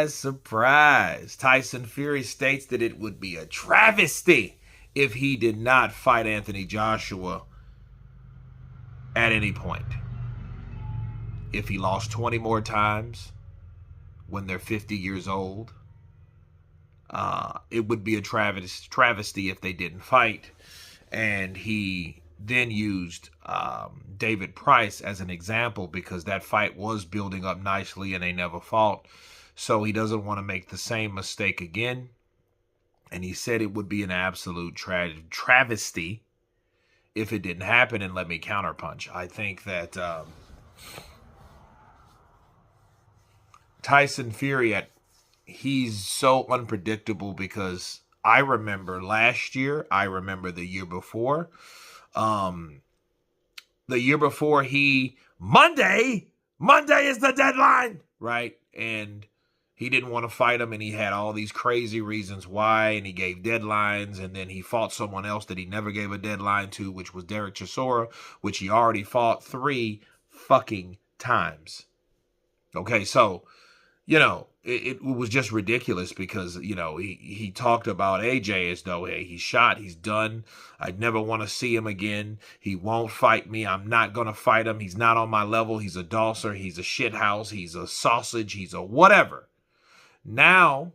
Surprise, surprise. Tyson Fury states that it would be a travesty if he did not fight Anthony Joshua at any point. If he lost 20 more times when they're 50 years old, it would be a travesty if they didn't fight. And he then used David Price as an example because that fight was building up nicely and they never fought. So he doesn't want to make the same mistake again. And he said it would be an absolute travesty if it didn't happen. And let me counterpunch. I think that Tyson Fury, he's so unpredictable because I remember last year, I remember the year before. The year before Monday is the deadline, right? And he didn't want to fight him and he had all these crazy reasons why and he gave deadlines and then he fought someone else that he never gave a deadline to, which was Derek Chisora, which he already fought 3 fucking times. Okay, so, it was just ridiculous because, he talked about AJ as though, hey, he's shot, he's done. I'd never want to see him again. He won't fight me. I'm not going to fight him. He's not on my level. He's a dosser. He's a shithouse. He's a sausage. He's a whatever. Now,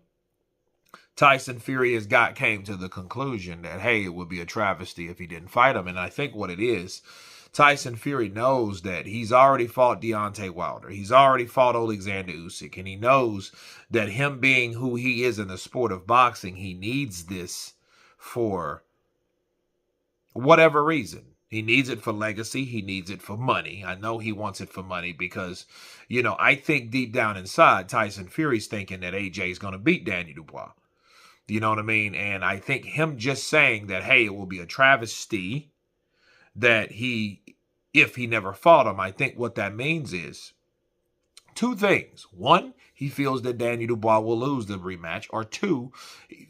Tyson Fury came to the conclusion that, hey, it would be a travesty if he didn't fight him. And I think what it is, Tyson Fury knows that he's already fought Deontay Wilder. He's already fought Alexander Usyk. And he knows that him being who he is in the sport of boxing, he needs this for whatever reason. He needs it for legacy. He needs it for money. I know he wants it for money because, I think deep down inside, Tyson Fury's thinking that AJ is going to beat Daniel Dubois. You know what I mean? And I think him just saying that, hey, it will be a travesty that if he never fought him, I think what that means is 2 things. 1, he feels that Daniel Dubois will lose the rematch. Or 2,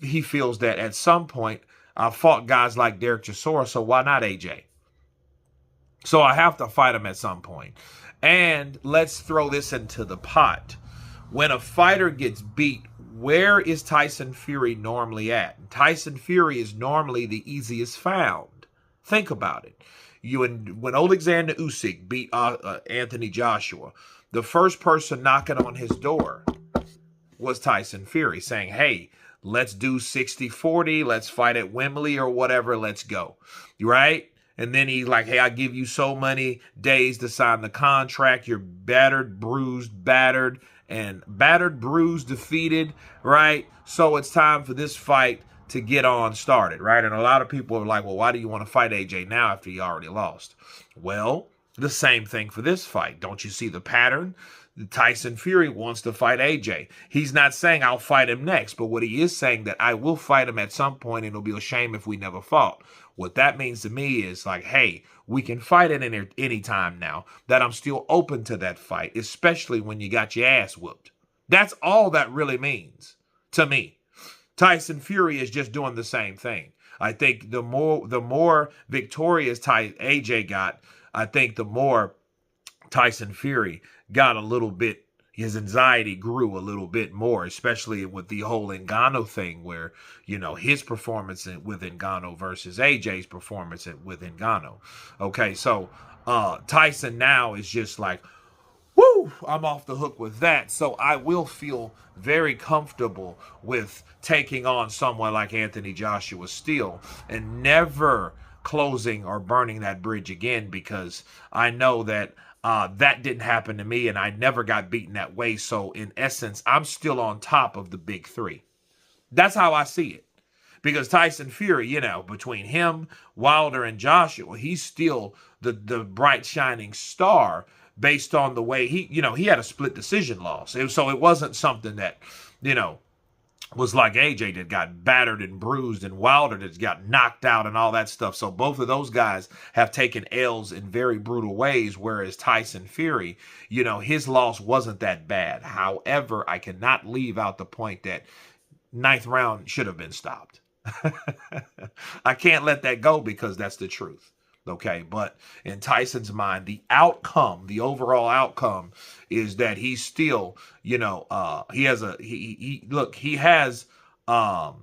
he feels that at some point, I fought guys like Derek Chisora, so why not AJ? So I have to fight him at some point. And let's throw this into the pot. When a fighter gets beat, where is Tyson Fury normally at? Tyson Fury is normally the easiest found. Think about it. When Alexander Usyk beat Anthony Joshua, the first person knocking on his door was Tyson Fury saying, hey, let's do 60-40. Let's fight at Wembley or whatever. Let's go. Right? And then he's like, hey, I give you so many days to sign the contract. You're battered, bruised, defeated, right? So it's time for this fight to get on started, right? And a lot of people are like, well, why do you want to fight AJ now after he already lost? Well, the same thing for this fight. Don't you see the pattern? Tyson Fury wants to fight AJ. He's not saying I'll fight him next, but what he is saying that I will fight him at some point and it'll be a shame if we never fought. What that means to me is like, hey, we can fight at any time now, that I'm still open to that fight, especially when you got your ass whooped. That's all that really means to me. Tyson Fury is just doing the same thing. I think the more victorious AJ got, I think the more Tyson Fury got a little bit, his anxiety grew a little bit more, especially with the whole Ngannou thing where, his performance with Ngannou versus AJ's performance with Ngannou. Okay, so Tyson now is just like, woo, I'm off the hook with that. So I will feel very comfortable with taking on someone like Anthony Joshua still and never closing or burning that bridge again because I know that that didn't happen to me and I never got beaten that way. So in essence, I'm still on top of the big 3. That's how I see it. Because Tyson Fury, between him, Wilder, and Joshua, he's still the bright shining star based on the way he had a split decision loss. So it wasn't something that, was like AJ that got battered and bruised and Wilder that got knocked out and all that stuff. So both of those guys have taken L's in very brutal ways, whereas Tyson Fury, his loss wasn't that bad. However, I cannot leave out the point that 9th round should have been stopped. I can't let that go because that's the truth. Okay, but in Tyson's mind, the outcome, the overall outcome, is that he's still, he has he has a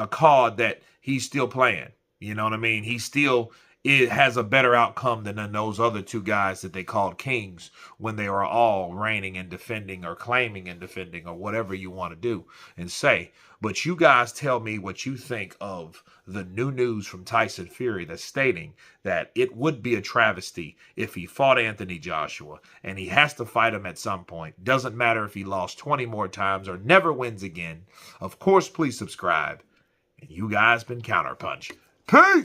card that he's still playing. You know what I mean? He still it has a better outcome than those other two guys that they called kings when they were all reigning and defending or claiming and defending or whatever you want to do and say. But you guys tell me what you think of the new news from Tyson Fury that's stating that it would be a travesty if he fought Anthony Joshua, and he has to fight him at some point. Doesn't matter if he lost 20 more times or never wins again. Of course, please subscribe. And you guys been Counterpunch. Peace!